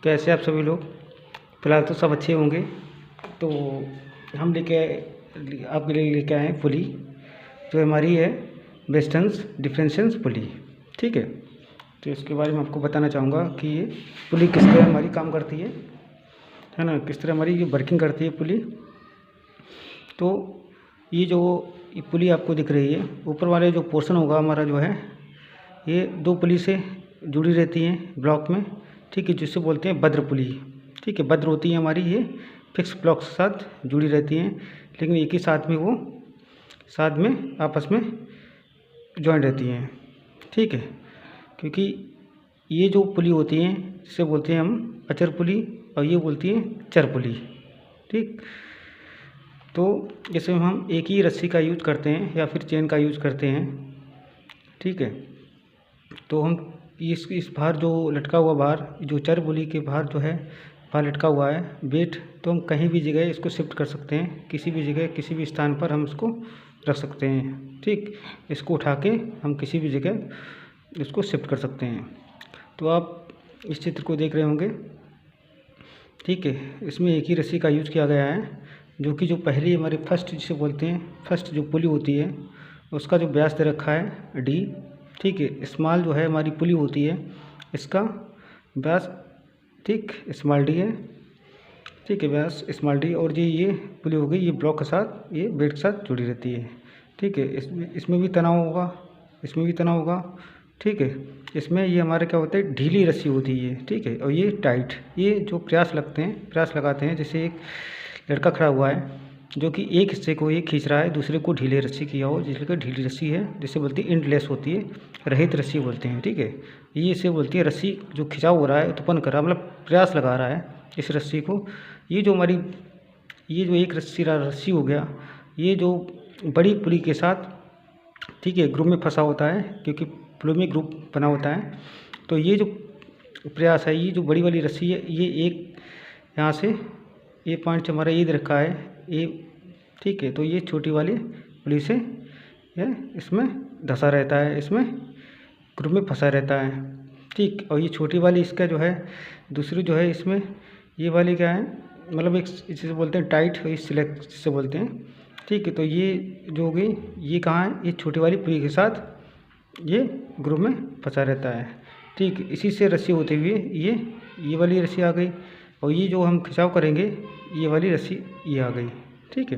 कैसे आप सभी लोग? फिलहाल तो सब अच्छे होंगे। तो हम आपके लिए लेके आए हैं पुली, जो हमारी है वेस्टर्न्स डिफरेंशियल पुली। ठीक है, तो इसके बारे में आपको बताना चाहूँगा कि ये पुली किस तरह हमारी काम करती है ना, किस तरह हमारी ये वर्किंग करती है पुली। तो ये पुली आपको दिख रही है, ऊपर वाले जो पोर्शन होगा हमारा जो है, ये दो पुली से जुड़ी रहती हैं ब्लॉक में। ठीक है, जिससे बोलते हैं बद्र पुली। ठीक है, बद्र होती है हमारी, ये फिक्स ब्लॉक के साथ जुड़ी रहती हैं, लेकिन एक ही साथ में आपस में जॉइन रहती हैं। ठीक है, क्योंकि ये जो पुली होती हैं जिसे बोलते हैं हम अचर पुली, और ये बोलती हैं चर पुली। ठीक, तो इसमें हम एक ही रस्सी का यूज करते हैं या फिर चेन का यूज करते हैं। ठीक है, तो हम इस बाहर जो लटका हुआ, बाहर जो चर पुली के बाहर जो है बाहर लटका हुआ है वेट, तो हम कहीं भी जगह इसको शिफ्ट कर सकते हैं, किसी भी जगह किसी भी स्थान पर हम इसको रख सकते हैं। ठीक, इसको उठा के हम किसी भी जगह इसको शिफ्ट कर सकते हैं। तो आप इस चित्र को देख रहे होंगे। ठीक है, इसमें एक ही रस्सी का यूज किया गया है, जो कि जो पहली हमारी फर्स्ट जिसे बोलते हैं फर्स्ट जो पुली होती है, उसका जो व्यास दे रखा है डी। ठीक है, स्मॉल जो है हमारी पुली होती है, इसका व्यास ठीक स्मॉल डी है। ठीक है, व्यास स्मॉल डी, और ये पुली हो गई, ये ब्लॉक के साथ, ये बेल्ट के साथ जुड़ी रहती है। ठीक है, इसमें भी तनाव होगा, इसमें भी तनाव होगा। ठीक है, इसमें ये हमारे क्या होता है, ढीली रस्सी होती है। ठीक है, और ये टाइट, ये जो प्रयास लगाते हैं, जैसे एक लड़का खड़ा हुआ है जो कि एक हिस्से को ये खींच रहा है, दूसरे को ढीले रस्सी किया हो, जिसके ढीली रस्सी है, जिसे बोलते हैं एंडलेस होती है, रहित रस्सी बोलते हैं। ठीक है, ये इसे बोलती है रस्सी जो खिंचाव हो रहा है, उत्पन्न कर रहा है, मतलब प्रयास लगा रहा है इस रस्सी को। ये जो एक रस्सी हो गया, ये जो बड़ी पुली के साथ, ठीक है, ग्रुप में फंसा होता है, क्योंकि पुली में ग्रुप बना होता है। तो ये जो प्रयास है, ये जो बड़ी वाली रस्सी है, ये एक यहाँ से ये पॉइंट हमारा ये दे रखा है ये। ठीक है, तो ये छोटी वाली पुली से ये इसमें धंसा रहता है, इसमें ग्रुप में फंसा रहता है। ठीक, और ये छोटी वाली इसका जो है दूसरी जो है, इसमें ये वाली क्या है, मतलब एक जिसे बोलते हैं टाइट, और सिलेक्ट जिसे बोलते हैं। ठीक है, तो ये जो होगी, ये कहाँ है, ये छोटी वाली पुली के साथ ये ग्रुप में फंसा रहता है। ठीक, इसी से रस्सी होते हुए ये वाली रस्सी आ गई, और ये जो हम खिंचाव करेंगे, ये वाली रस्सी ये आ गई। ठीक है,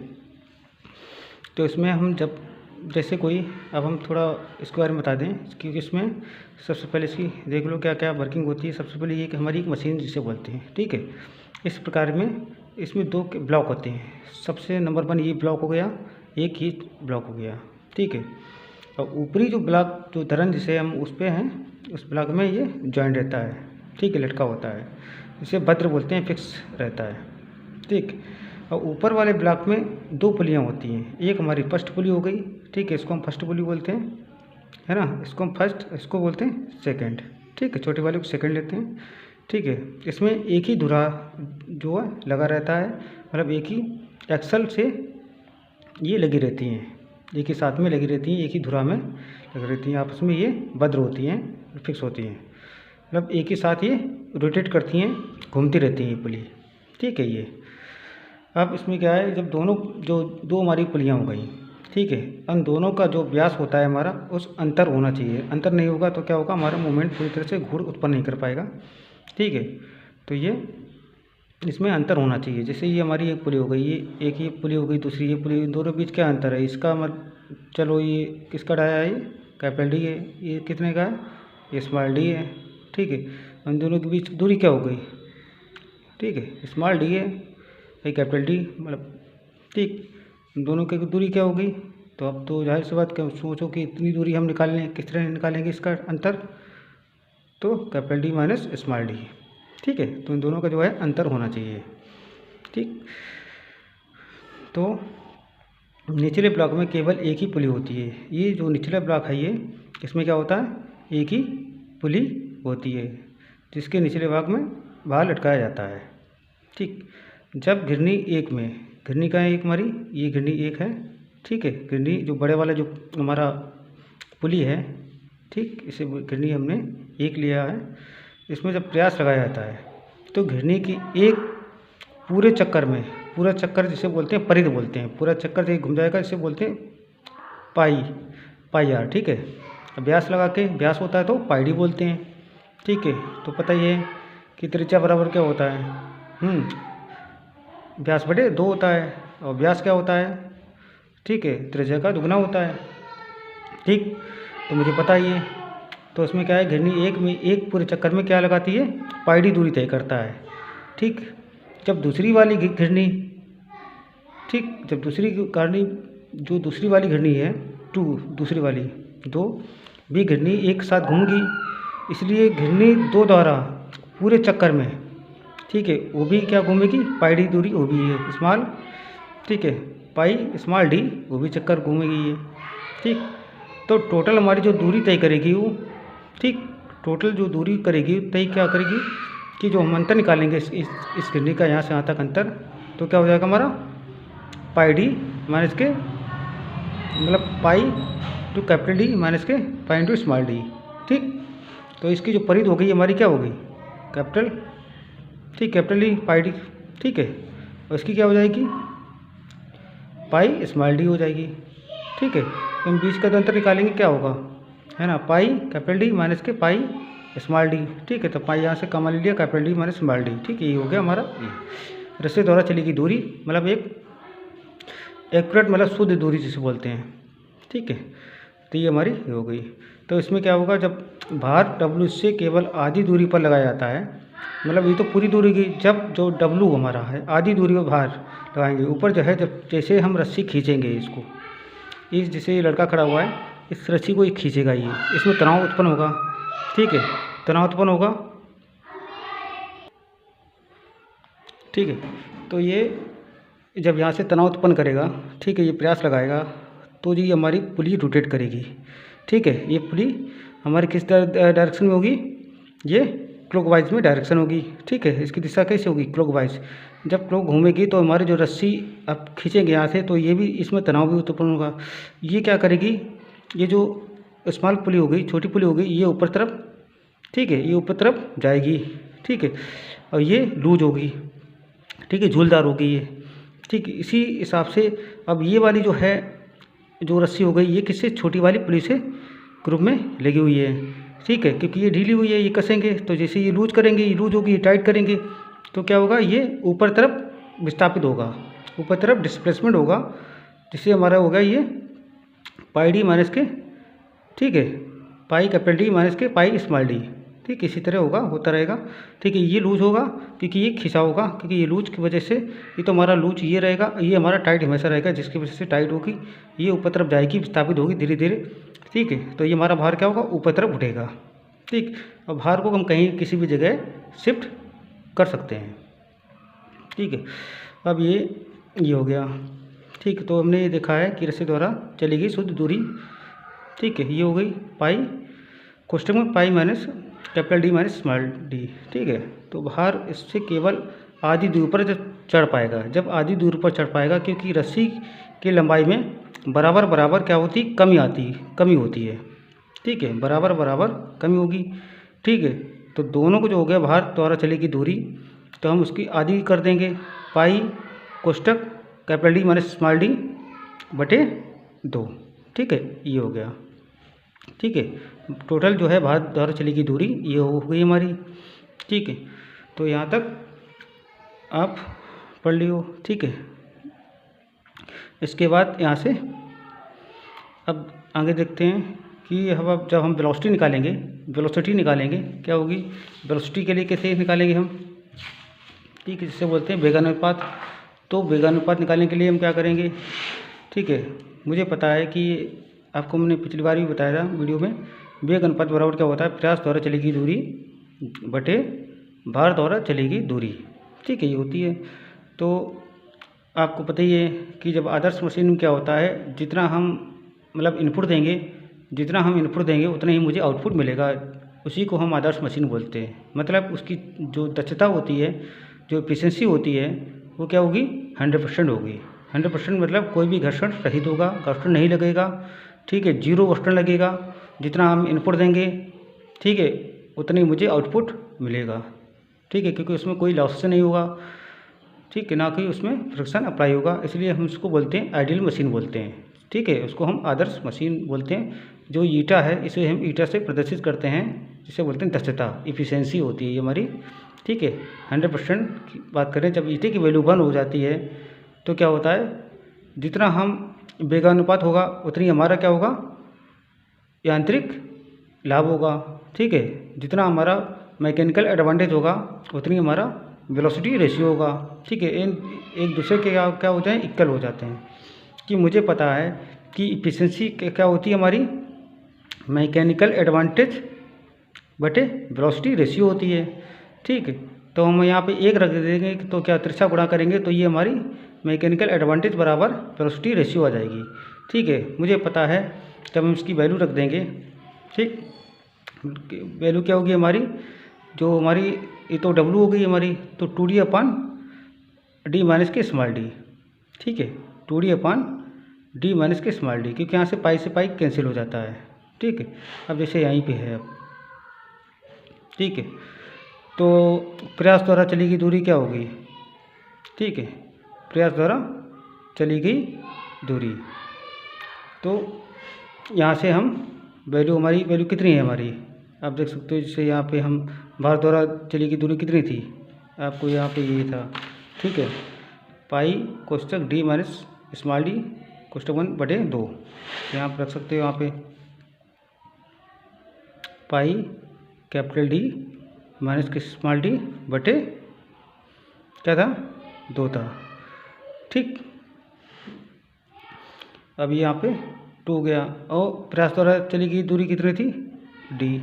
तो इसमें हम जब जैसे कोई, अब हम थोड़ा इसके बारे में बता दें, क्योंकि इसमें सबसे पहले इसकी देख लो क्या क्या वर्किंग होती है। सबसे पहले ये कि हमारी एक मशीन जिसे बोलते हैं। ठीक है, इस प्रकार में इसमें दो ब्लॉक होते हैं। सबसे नंबर 1 ये ब्लॉक हो गया, एक ही ब्लॉक हो गया। ठीक है, और ऊपरी जो ब्लॉक जो धरन जिसे हम उस पर हैं, उस ब्लॉक में ये जॉइंट रहता है। ठीक है, लटका होता है, इसे भद्र बोलते हैं, फिक्स रहता है। ठीक, और ऊपर वाले ब्लॉक में दो पुलियाँ होती हैं, एक हमारी फर्स्ट पुली हो गई। ठीक है, इसको हम फर्स्ट पुली बोलते हैं, है ना, इसको हम फर्स्ट, इसको बोलते हैं सेकंड। ठीक है, छोटे वाले को सेकंड लेते हैं। ठीक है, इसमें एक ही धुरा जो है लगा रहता है, मतलब एक ही एक्सल से ये लगी रहती हैं, एक ही साथ में लगी रहती हैं, एक ही धुरा में लगी रहती हैं, आपस में ये भद्र होती हैं, फिक्स होती हैं, मतलब एक ही साथ ये रोटेट करती हैं, घूमती रहती हैं ये पुली। ठीक है, ये अब इसमें क्या है, जब दो हमारी पुलियाँ हो गई, ठीक है, उन दोनों का जो व्यास होता है हमारा, उस अंतर होना चाहिए। अंतर नहीं होगा तो क्या होगा, हमारा मूवमेंट पूरी तरह से घूर्ण उत्पन्न नहीं कर पाएगा। ठीक है, तो ये इसमें अंतर होना चाहिए। जैसे ये हमारी एक पुली हो गई, ये एक ही पुली हो गई, दूसरी ये पुली, दोनों बीच क्या अंतर है इसका, चलो ये किसका डाया है, ये कैपिटल डी है, ये कितने का है, ये स्मॉल डी है। ठीक है, उन दोनों के बीच दूरी क्या हो गई, ठीक है, स्मॉल डी है, ये कैपिटल डी, मतलब ठीक, दोनों की दूरी क्या हो गई। तो अब तो जाहिर सी बात, क्या सोचो कि इतनी दूरी हम निकालने, किस तरह निकालेंगे इसका अंतर, तो capital D minus small D. ठीक है, तो इन दोनों का जो है अंतर होना चाहिए। ठीक, तो निचले ब्लॉक में केवल एक ही पुली होती है। ये जो निचला ब्लॉक है, ये इसमें क्या होता है, एक ही पुली होती है, जिसके निचले भाग में बाहर लटकाया जाता है। ठीक, जब घिरनी एक में, घिरनी का एक हमारी, ये घिरनी एक है। ठीक है, घिरनी जो बड़े वाला जो हमारा पुली है, ठीक, इसे घिरनी हमने एक लिया है। इसमें जब प्रयास लगाया जाता है, तो घिरनी की एक पूरे चक्कर में, पूरा चक्कर जिसे बोलते हैं परिध बोलते हैं, पूरा चक्कर जो घूम जाएगा इसे बोलते हैं पाई आर। ठीक है, व्यास लगा के, व्यास होता है तो पाई डी बोलते हैं। ठीक है, तो पता ही है कि त्रिज्या बराबर क्या होता है, व्यास बटे 2 होता है, और व्यास क्या होता है, ठीक है, त्रिज्या का दुगना होता है। ठीक, तो मुझे पता ही है। तो इसमें क्या है, घिरनी एक पूरे चक्कर में क्या लगाती है, पाई डी दूरी तय करता है। ठीक, जब दूसरी वाली घिरनी, ठीक, जब दूसरी वाली घिरनी है 2, दूसरी वाली 2 भी घिरनी एक साथ घूमेगी, इसलिए घिरनी 2 द्वारा पूरे चक्कर में, ठीक है, वो भी क्या घूमेगी, पाई डी दूरी, वो भी है स्मॉल, ठीक है, पाई स्मॉल डी, वो भी चक्कर घूमेगी ये। ठीक, तो टोटल हमारी जो दूरी तय करेगी वो, ठीक, टोटल जो दूरी करेगी तय क्या करेगी कि जो हम अंतर निकालेंगे इस घिरनी का यहाँ से यहाँ तक अंतर, तो क्या हो जाएगा हमारा पाई डी माइनस के, मतलब पाई टू कैपिटल डी माइनस के पाई इंटू स्मॉल डी। ठीक, तो इसकी जो परिध हो गई हमारी क्या हो गई, कैपिटल, ठीक, कैपिटल डी पाई डी। ठीक है, और इसकी क्या हो जाएगी, पाई स्मॉल डी हो जाएगी। ठीक है, तो हम बीच का जो अंतर निकालेंगे क्या होगा, है ना, पाई कैपिटल डी माइनस के पाई स्मॉल डी। ठीक है, तो पाई यहाँ से कमा लिया, capital D minus small D. ठीक है, ये हो गया हमारा रस्से द्वारा चली गई दूरी, मतलब एक एक्यूरेट, मतलब शुद्ध दूरी जिसे बोलते हैं। ठीक है, तो ये हमारी हो गई। तो इसमें क्या होगा, जब भार W से केवल आधी दूरी पर लगाया जाता है, मतलब ये तो पूरी दूरी की, जब जो W हमारा है आधी दूरी पर भार लगाएंगे ऊपर जो है, जब जैसे हम रस्सी खींचेंगे इसको, इस जैसे ये लड़का खड़ा हुआ है, इस रस्सी को खींचेगा ये, इसमें तनाव उत्पन्न होगा। ठीक है, तनाव उत्पन्न होगा। ठीक है, तो ये जब यहाँ से तनाव उत्पन्न करेगा, ठीक है, ये प्रयास लगाएगा, तो जी हमारी पुली रोटेट करेगी। ठीक है, ये पुली हमारी किस डायरेक्शन में होगी, ये क्लॉकवाइज में डायरेक्शन होगी। ठीक है, इसकी दिशा कैसे होगी, क्लॉकवाइज। जब क्लॉक घूमेगी तो हमारी जो रस्सी अब खींचेंगे यहाँ से, तो ये भी, इसमें तनाव भी उत्पन्न होगा। ये क्या करेगी, ये जो स्मॉल पुली हो गई, छोटी पुली हो गई, ये ऊपर तरफ, ठीक है, ये ऊपर तरफ जाएगी। ठीक है, और ये लूज होगी, ठीक है, झूलदार होगी ये। ठीक, इसी हिसाब से अब ये वाली जो है, जो रस्सी हो गई, ये किससे, छोटी वाली पुली से ग्रुप में लगी हुई है। ठीक है, क्योंकि ये ढीली हुई है, ये कसेंगे तो जैसे ये लूज करेंगे, ये लूज होगी, ये टाइट करेंगे, तो क्या होगा, ये ऊपर तरफ विस्थापित होगा, ऊपर तरफ डिस्प्लेसमेंट होगा, जिससे हमारा होगा ये पाई डी माइनस के, ठीक है, पाई कैपिटल डी माइनस के पाई स्मॉल डी। ठीक, इसी तरह होगा, होता रहेगा। ठीक है, ये लूज होगा क्योंकि ये खिंचा होगा, क्योंकि ये लूज की वजह से, ये तो हमारा लूज ये रहेगा, ये हमारा टाइट हमेशा रहेगा, जिसकी वजह से टाइट होगी, ये ऊपर तरफ जाएगी, विस्थापित होगी धीरे धीरे। ठीक है, तो ये हमारा भार क्या होगा, ऊपर तरफ उठेगा। ठीक, और भार को हम कहीं किसी भी जगह शिफ्ट कर सकते हैं। ठीक है, अब ये हो गया। ठीक, तो हमने ये देखा है कि रस्सी द्वारा चली गई शुद्ध दूरी। ठीक है, ये हो गई पाई, कोष्टक में pi minus capital D minus small D. ठीक है, तो भार इससे केवल आधी दूरी पर जब चढ़ पाएगा, जब आधी दूरी पर चढ़ पाएगा, क्योंकि रस्सी की लंबाई में बराबर बराबर क्या होती, कमी होती है। ठीक है, बराबर बराबर कमी होगी। ठीक है, तो दोनों को जो हो गया भार द्वारा चलेगी दूरी, तो हम उसकी आधी कर देंगे, पाई कोष्टक capital D minus small D बटे 2। ठीक है, ये हो गया। ठीक है, टोटल जो है भार द्वारा चलेगी दूरी ये हो गई हमारी। ठीक है, तो यहाँ तक आप पढ़ लियो। ठीक है, इसके बाद यहाँ से अब आगे देखते हैं कि अब जब हम वेलोसिटी निकालेंगे क्या होगी, वेलोसिटी के लिए कैसे निकालेंगे हम। ठीक है, जिससे बोलते हैं वेगानुपात। तो वेगानुपात निकालने के लिए हम क्या करेंगे, ठीक है, मुझे पता है कि आपको मैंने पिछली बार भी बताया था वीडियो में, वेग अनुपात बराबर क्या होता है, प्रयास द्वारा चलेगी दूरी बटे भार द्वारा चलेगी दूरी। ठीक है, ये होती है। तो आपको पता ही है कि जब आदर्श मशीन में क्या होता है, जितना हम मतलब इनपुट देंगे उतना ही मुझे आउटपुट मिलेगा, उसी को हम आदर्श मशीन बोलते हैं। मतलब उसकी जो दक्षता होती है, जो एफिशिएंसी होती है, वो क्या होगी, 100% होगी। 100% मतलब कोई भी घर्षण रहित होगा, घर्षण नहीं लगेगा। ठीक है, 0 घर्षण लगेगा, जितना हम इनपुट देंगे, ठीक है, उतनी मुझे आउटपुट मिलेगा। ठीक है, क्योंकि उसमें कोई लॉस नहीं होगा, ठीक है, ना कि उसमें फ्रिक्शन अप्लाई होगा, इसलिए हम उसको बोलते हैं आइडियल मशीन बोलते हैं। ठीक है, उसको हम आदर्श मशीन बोलते हैं। जो ईटा है इसे हम ईटा से प्रदर्शित करते हैं, जिसे बोलते हैं दक्षता, इफ़िशियंसी होती है ये हमारी। ठीक है, 100% की बात करें, जब ईटे की वैल्यू 1 हो जाती है तो क्या होता है, जितना हम वेगानुपात होगा उतनी हमारा क्या होगा, यांत्रिक लाभ होगा। ठीक है, जितना हमारा मैकेनिकल एडवांटेज होगा उतनी हमारा वेलोसिटी रेशियो होगा। ठीक है, इन एक दूसरे के क्या होते हैं, इक्वल हो जाते हैं। कि मुझे पता है कि इफिशिएंसी क्या होती है हमारी, मैकेनिकल एडवांटेज बटे वेलोसिटी रेशियो होती है। ठीक है, तो हम यहाँ पे 1 रख देंगे तो क्या तिरछा गुणा करेंगे तो ये हमारी मैकेनिकल एडवांटेज बराबर वेलोसिटी रेशियो आ जाएगी। ठीक है, मुझे पता है, जब हम इसकी वैल्यू रख देंगे, ठीक, वैल्यू क्या होगी हमारी, जो हमारी ये तो W हो गई हमारी, तो 2D/d माइनस के स्मॉल डी। ठीक है, 2D/d माइनस के स्मॉल डी, क्योंकि यहाँ से पाई से पाई कैंसिल हो जाता है। ठीक है, अब जैसे यहीं पे है अब, ठीक है, तो प्रयास द्वारा चली गई दूरी क्या होगी, ठीक है, प्रयास द्वारा चली गई दूरी, तो यहाँ से हम वैल्यू, हमारी वैल्यू कितनी है हमारी, आप देख सकते हो। जैसे यहाँ पे हम भार द्वारा चली गई दूरी कितनी थी, आपको यहाँ पे ये था। ठीक है, पाई कोष्टक d माइनस स्मॉल डी कोष्टक 1/2, यहाँ पर रख सकते हो, यहाँ पे पाई कैपिटल D माइनस के स्मॉल डी बटे क्या था, 2 था। ठीक, अब यहाँ पे 2 गया, और प्रयास द्वारा चली गई दूरी कितनी थी, d।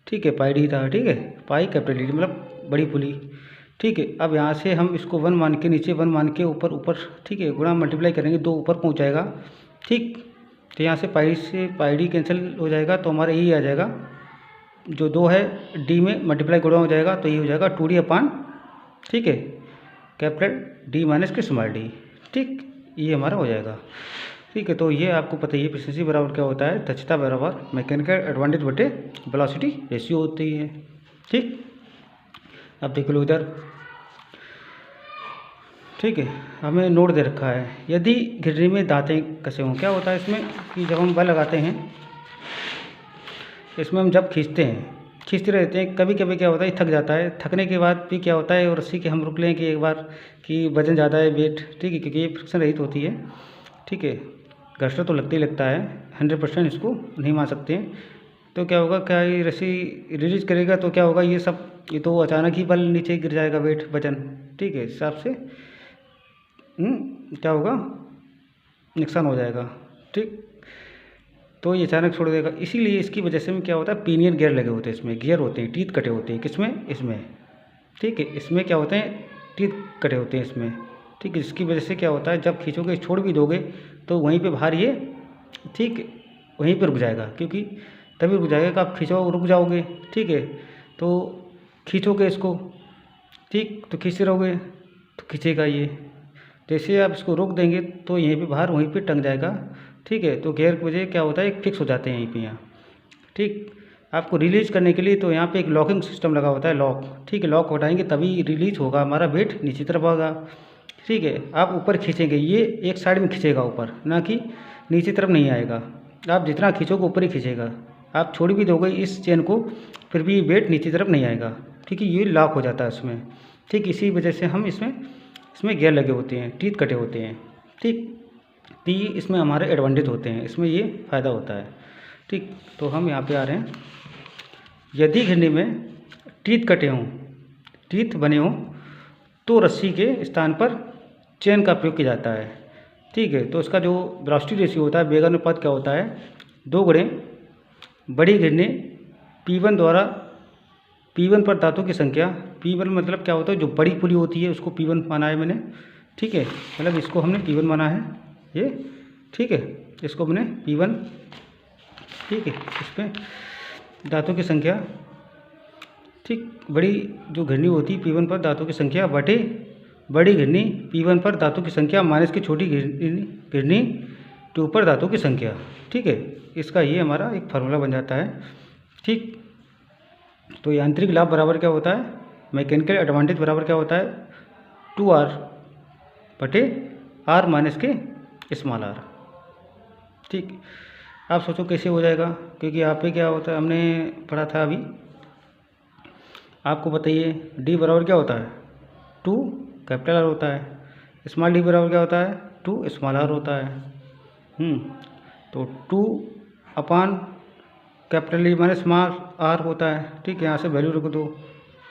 ठीक है, पाई d था। ठीक है, पाई कैपिटल D मतलब बड़ी पुली। ठीक है, अब यहाँ से हम इसको 1 मान के, नीचे 1 मान के, ऊपर ऊपर, ठीक है, गुणा मल्टीप्लाई करेंगे, 2 ऊपर पहुँच जाएगा। ठीक, तो यहाँ से पाई d कैंसिल हो जाएगा, तो हमारा यही आ जाएगा, जो 2 है d में मल्टीप्लाई गुणा हो जाएगा, तो ये हो जाएगा 2D/, ठीक है, कैपिटल D माइनस के स्मॉल डी। ठीक, ये हमारा हो जाएगा। ठीक है, तो ये आपको पता ही है, एफिशिएंसी बराबर क्या होता है, दक्षता बराबर मैकेनिकल एडवांटेज बटे वेलोसिटी रेशियो होती है। ठीक, अब देख लो इधर। ठीक है, हमें नोट दे रखा है, यदि गिरनी में दांतें कसे हों, क्या होता है इसमें कि जब हम बल लगाते हैं, इसमें हम जब खींचते रहते हैं, कभी कभी क्या होता है, थक जाता है, थकने के बाद भी क्या होता है, और रस्सी के हम रुक लें कि एक बार कि वजन ज़्यादा है, वेट, ठीक है, क्योंकि ये फ्रिक्शन रहित होती है। ठीक है, घर्षण तो लगता ही लगता है, 100% इसको नहीं मान सकते हैं। तो क्या होगा, क्या ये रस्सी रिलीज करेगा तो क्या होगा, ये तो अचानक ही बल नीचे गिर जाएगा, वेट, वजन। ठीक है, इस हिसाब से क्या होगा, नुकसान हो जाएगा। ठीक, तो ये अचानक छोड़ देगा, इसीलिए इसकी वजह से में क्या होता है, पिनियन गियर लगे होते हैं, इसमें गियर होते हैं, टीथ कटे होते हैं, किसमें, इसमें। ठीक है, इसमें क्या होते हैं, टीथ कटे होते हैं इसमें। ठीक है, इसकी वजह से क्या होता है, जब खींचोगे, छोड़ भी दोगे तो वहीं पे भार ये, ठीक, वहीं पे रुक जाएगा, क्योंकि तभी रुक जाएगा कि आप खींचो, रुक जाओगे। ठीक है, तो खींचोगे इसको, ठीक, तो खींचते रहोगे तो खींचेगा ये, जैसे आप इसको रोक देंगे तो यहीं पे भार वहीं पे टंग जाएगा। ठीक है, तो गियर की वजह क्या होता है, एक फिक्स हो जाते हैं यहीं पे, यहाँ। ठीक, आपको रिलीज करने के लिए तो यहाँ पे एक लॉकिंग सिस्टम लगा होता है, लॉक। ठीक है, लॉक हटाएंगे तभी रिलीज होगा, हमारा वेट नीचे तरफ होगा। ठीक है, आप ऊपर खींचेंगे, ये एक साइड में खींचेगा ऊपर, ना कि नीचे तरफ नहीं आएगा। आप जितना खींचोगे ऊपर ही खींचेगा, आप छोड़ भी दोगे इस चेन को फिर भी वेट नीचे तरफ नहीं आएगा। ठीक है, ये लॉक हो जाता है उसमें। ठीक, इसी वजह से हम इसमें गियर लगे होते हैं, टीथ कटे होते हैं। ठीक, तो ये इसमें हमारे एडवांटेज होते हैं, इसमें ये फ़ायदा होता है। ठीक, तो हम यहाँ पे आ रहे हैं, यदि घिरनी में टीथ कटे हों, टीथ बने हों, तो रस्सी के स्थान पर चेन का प्रयोग किया जाता है। ठीक है, तो इसका जो वेलोसिटी रेशियो होता है, वेगानुपात क्या होता है, 2 गुणे बड़ी घिरनी P1 द्वारा, P1 पर दांतों की संख्या, P1 मतलब क्या होता है, जो बड़ी पुली होती है उसको P1 माना है मैंने। ठीक है, मतलब इसको हमने P1 माना है ये। ठीक है, इसको हमने P1, ठीक है, इसमें दांतों की संख्या, ठीक, बड़ी जो घिरनी होती है P1 पर दांतों की संख्या बटे बड़ी घिरनी P1 पर दांतों की संख्या माइनस की छोटी घिरनी के ऊपर दांतों की संख्या। ठीक है, इसका ये हमारा एक फार्मूला बन जाता है। ठीक, तो यांत्रिक लाभ बराबर क्या होता है, मैकेनिकल एडवांटेज बराबर क्या होता है 2r बटे r माइनस के स्मॉल r। ठीक, आप सोचो कैसे हो जाएगा, क्योंकि यहाँ पे क्या होता है हमने पढ़ा था अभी, आपको बताइए d बराबर क्या होता है 2 कैपिटल R होता है, स्मॉल d बराबर क्या होता है 2 स्मॉल r होता है। तो 2 अपान capital E minus small r होता है। ठीक, यहाँ से वैल्यू रखो,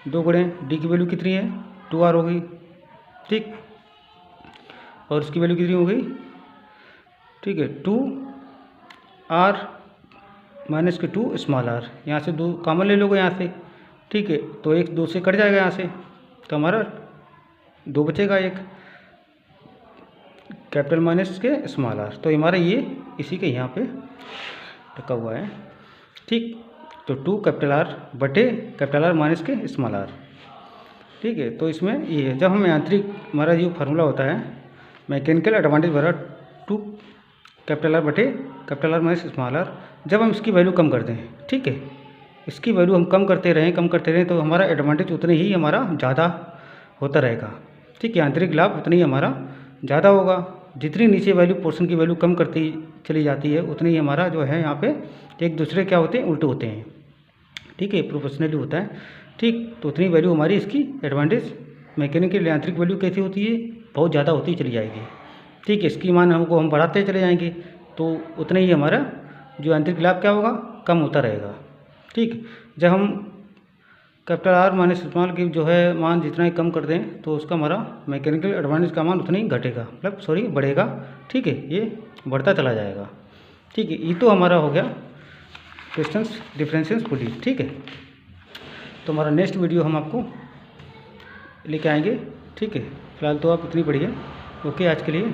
2 गुणे d की वैल्यू कितनी है 2r होगी। ठीक, और इसकी वैल्यू कितनी हो गई, ठीक है 2r माइनस के 2 स्मॉल r, यहाँ से 2 कॉमन ले लोगे यहाँ से। ठीक है, तो 1 2 से कट जाएगा यहाँ से, तो हमारा 2 बचेगा, एक कैपिटल माइनस के स्मॉल r, तो हमारा ये इसी के यहाँ पे रखा हुआ है। ठीक, तो 2 कैपिटल R बटे कैपिटल R माइनस के स्मॉल r। ठीक है, तो इसमें ये है, जब हम यांत्रिक हमारा जो फार्मूला होता है मैकेनिकल एडवांटेज बराबर 2 कैपिटल R बटे capital R minus small r, जब हम इसकी वैल्यू कम करते हैं, ठीक है, इसकी वैल्यू हम कम करते रहें तो हमारा एडवांटेज उतने ही हमारा ज़्यादा होता रहेगा। ठीक है, आंतरिक लाभ उतना ही हमारा ज़्यादा होगा। जितनी नीचे वैल्यू पोर्शन की वैल्यू कम करती चली जाती है, उतनी ही हमारा जो है यहाँ पे एक दूसरे क्या होते हैं, उल्टे होते हैं। ठीक है, प्रोपोर्शनली होता है। ठीक, तो उतनी वैल्यू हमारी इसकी एडवांटेज मैकेनिकल यांत्रिक वैल्यू कैसी होती है, बहुत ज़्यादा होती चली जाएगी। ठीक है, इसकी मान हमको हम बढ़ाते चले जाएंगे तो उतना ही हमारा जो यांत्रिक लाभ क्या होगा, कम होता रहेगा। ठीक, जब हम कैपिटल R माइनस स्मॉल की जो है मान जितना ही कम कर दें तो उसका हमारा मैकेनिकल एडवांटेज का मान उतना ही घटेगा, मतलब सॉरी बढ़ेगा। ठीक है, ये बढ़ता चला जाएगा। ठीक है, ये तो हमारा हो गया क्वेश्चंस डिफरेंशियल पुली। ठीक है, तो हमारा नेक्स्ट वीडियो हम आपको लेके आएंगे। ठीक है, फिलहाल तो आप इतनी पढ़िए। ओके, आज के लिए।